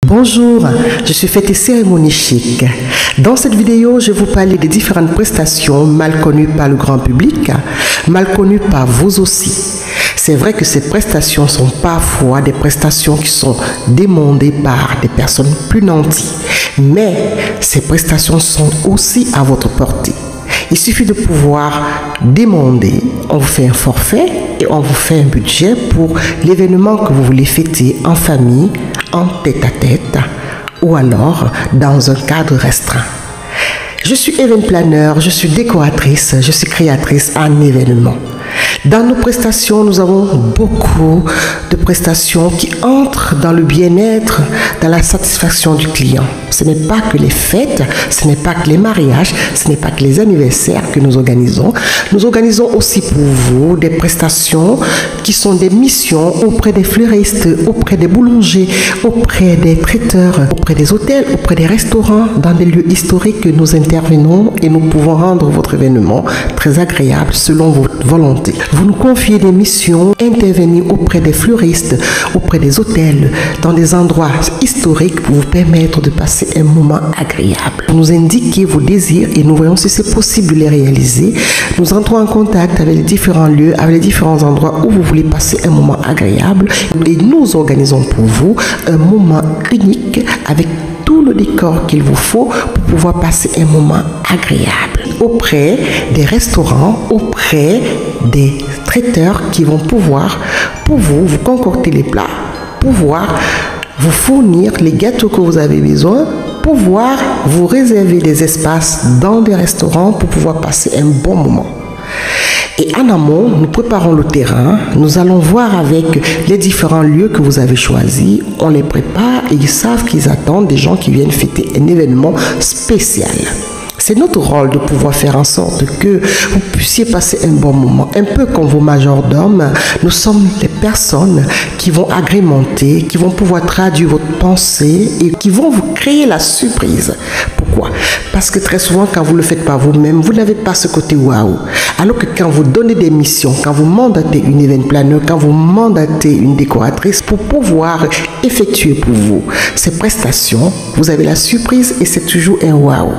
Bonjour, je suis Fête et Cérémonie Chic. Dans cette vidéo, je vais vous parler des différentes prestations mal connues par le grand public, mal connues par vous aussi. C'est vrai que ces prestations sont parfois des prestations qui sont demandées par des personnes plus nanties, mais ces prestations sont aussi à votre portée. Il suffit de pouvoir demander, on vous fait un forfait et on vous fait un budget pour l'événement que vous voulez fêter en famille, en tête-à-tête ou alors dans un cadre restreint. Je suis event planner, je suis décoratrice, je suis créatrice en événement. Dans nos prestations, nous avons beaucoup de prestations qui entrent dans le bien-être, dans la satisfaction du client. Ce n'est pas que les fêtes, ce n'est pas que les mariages, ce n'est pas que les anniversaires que nous organisons. Nous organisons aussi pour vous des prestations qui sont des missions auprès des fleuristes, auprès des boulangers, auprès des traiteurs, auprès des hôtels, auprès des restaurants, dans des lieux historiques que nous intervenons et nous pouvons rendre votre événement très agréable selon votre volonté. Vous nous confiez des missions, intervenir auprès des fleuristes, auprès des hôtels, dans des endroits historiques pour vous permettre de passer un moment agréable. Vous nous indiquez vos désirs et nous voyons si c'est possible de les réaliser. Nous entrons en contact avec les différents lieux, avec les différents endroits où vous voulez passer un moment agréable et nous organisons pour vous un moment unique avec tout le décor qu'il vous faut pour pouvoir passer un moment agréable auprès des restaurants, auprès des traiteurs qui vont pouvoir pour vous concocter les plats, pouvoir vous fournir les gâteaux que vous avez besoin, pouvoir vous réserver des espaces dans des restaurants pour pouvoir passer un bon moment. Et en amont, nous préparons le terrain, nous allons voir avec les différents lieux que vous avez choisis, on les prépare et ils savent qu'ils attendent des gens qui viennent fêter un événement spécial. C'est notre rôle de pouvoir faire en sorte que vous puissiez passer un bon moment. Un peu comme vos majordomes, nous sommes les personnes qui vont agrémenter, qui vont pouvoir traduire votre pensée et qui vont vous créer la surprise. Pourquoi? Parce que très souvent, quand vous ne le faites pas vous-même, vous n'avez pas ce côté waouh. Alors que quand vous donnez des missions, quand vous mandatez une event planner, quand vous mandatez une décoratrice pour pouvoir effectuer pour vous ces prestations, vous avez la surprise et c'est toujours un waouh.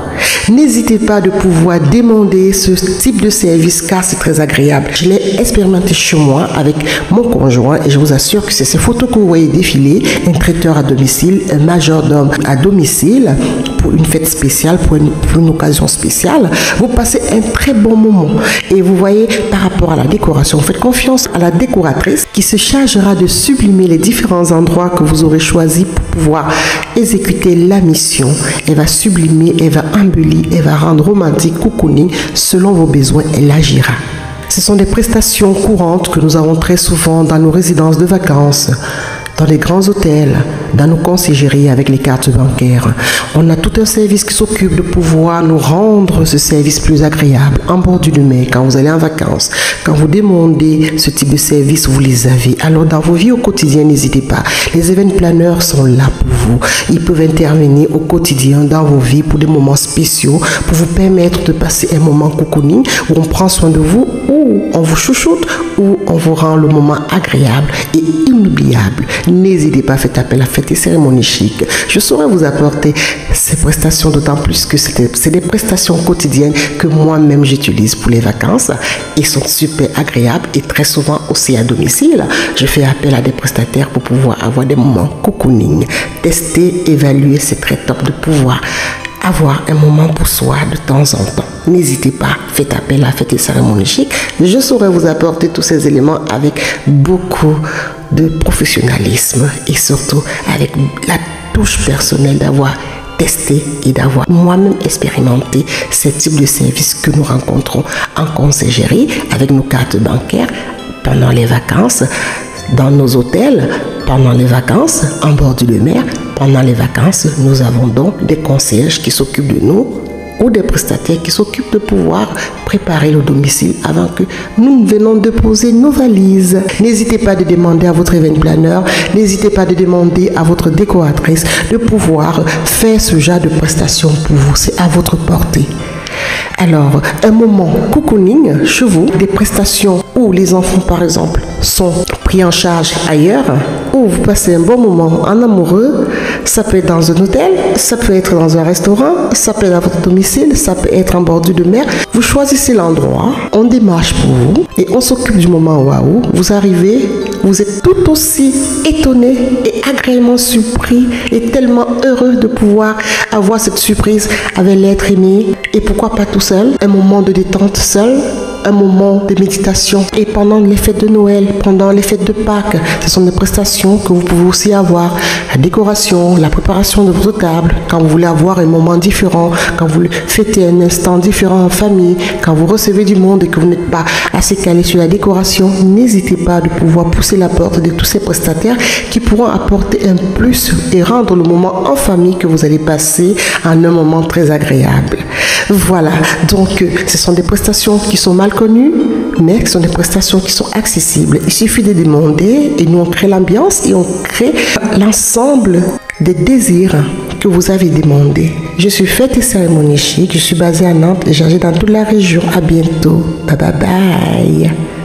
N'hésitez pas de pouvoir demander ce type de service car c'est très agréable. Je l'ai expérimenté chez moi avec mon conjoint et je vous assure que c'est ces photos que vous voyez défiler, un traiteur à domicile, un majordome à domicile pour une fête spéciale, pour une occasion spéciale. Vous passez un très bon moment et vous voyez par rapport à la décoration, vous faites confiance à la décoratrice qui se chargera de sublimer les différents endroits que vous aurez choisis pour pouvoir exécuter la mission. Elle va sublimer, elle va embellir, elle va rendre romantique, cocooning selon vos besoins, elle agira. Ce sont des prestations courantes que nous avons très souvent dans nos résidences de vacances, dans les grands hôtels, dans nos conciergeries avec les cartes bancaires. On a tout un service qui s'occupe de pouvoir nous rendre ce service plus agréable. En bordure de mer, quand vous allez en vacances, quand vous demandez ce type de service, vous les avez. Alors dans vos vies au quotidien, n'hésitez pas. Les event planners sont là pour vous. Ils peuvent intervenir au quotidien dans vos vies pour des moments spéciaux, pour vous permettre de passer un moment cocooning où on prend soin de vous, où on vous chouchoute, où on vous rend le moment agréable et inoubliable. N'hésitez pas, faites appel à Fête et Cérémonie Chic. Je saurais vous apporter ces prestations, d'autant plus que c'est des prestations quotidiennes que moi-même j'utilise pour les vacances et sont super agréables et très souvent aussi à domicile. Je fais appel à des prestataires pour pouvoir avoir des moments cocooning. Tester, évaluer, c'est très top de pouvoir avoir un moment pour soi de temps en temps. N'hésitez pas, faites appel à Fête et Cérémonie Chic. Je saurais vous apporter tous ces éléments avec beaucoup de professionnalisme et surtout avec la touche personnelle d'avoir testé et d'avoir moi-même expérimenté ce type de service que nous rencontrons en conciergerie avec nos cartes bancaires pendant les vacances, dans nos hôtels, pendant les vacances, en bordure de mer. Pendant les vacances, nous avons donc des concierges qui s'occupent de nous ou des prestataires qui s'occupent de pouvoir préparer le domicile avant que nous venons de poser nos valises. N'hésitez pas de demander à votre event planner, n'hésitez pas de demander à votre décoratrice de pouvoir faire ce genre de prestations pour vous. C'est à votre portée. Alors, un moment cocooning chez vous, des prestations où les enfants, par exemple, sont pris en charge ailleurs, où vous passez un bon moment en amoureux. Ça peut être dans un hôtel, ça peut être dans un restaurant, ça peut être à votre domicile, ça peut être en bordure de mer. Vous choisissez l'endroit, on démarche pour vous et on s'occupe du moment waouh. Vous arrivez, vous êtes tout aussi étonné et agréablement surpris et tellement heureux de pouvoir avoir cette surprise avec l'être aimé. Et pourquoi pas tout seul, un moment de détente seul, un moment de méditation. Et pendant les fêtes de Noël, pendant les fêtes de Pâques, ce sont des prestations que vous pouvez aussi avoir. La décoration, la préparation de votre table, quand vous voulez avoir un moment différent, quand vous voulez fêter un instant différent en famille, quand vous recevez du monde et que vous n'êtes pas assez calé sur la décoration, n'hésitez pas de pouvoir pousser la porte de tous ces prestataires qui pourront apporter un plus et rendre le moment en famille que vous allez passer en un moment très agréable. Voilà, donc ce sont des prestations qui sont mal connues, mais ce sont des prestations qui sont accessibles. Il suffit de demander et nous on crée l'ambiance et on crée l'ensemble des désirs que vous avez demandé. Je suis Fête et Cérémonie Chic, je suis basée à Nantes et j'agis dans toute la région. À bientôt, bye bye bye.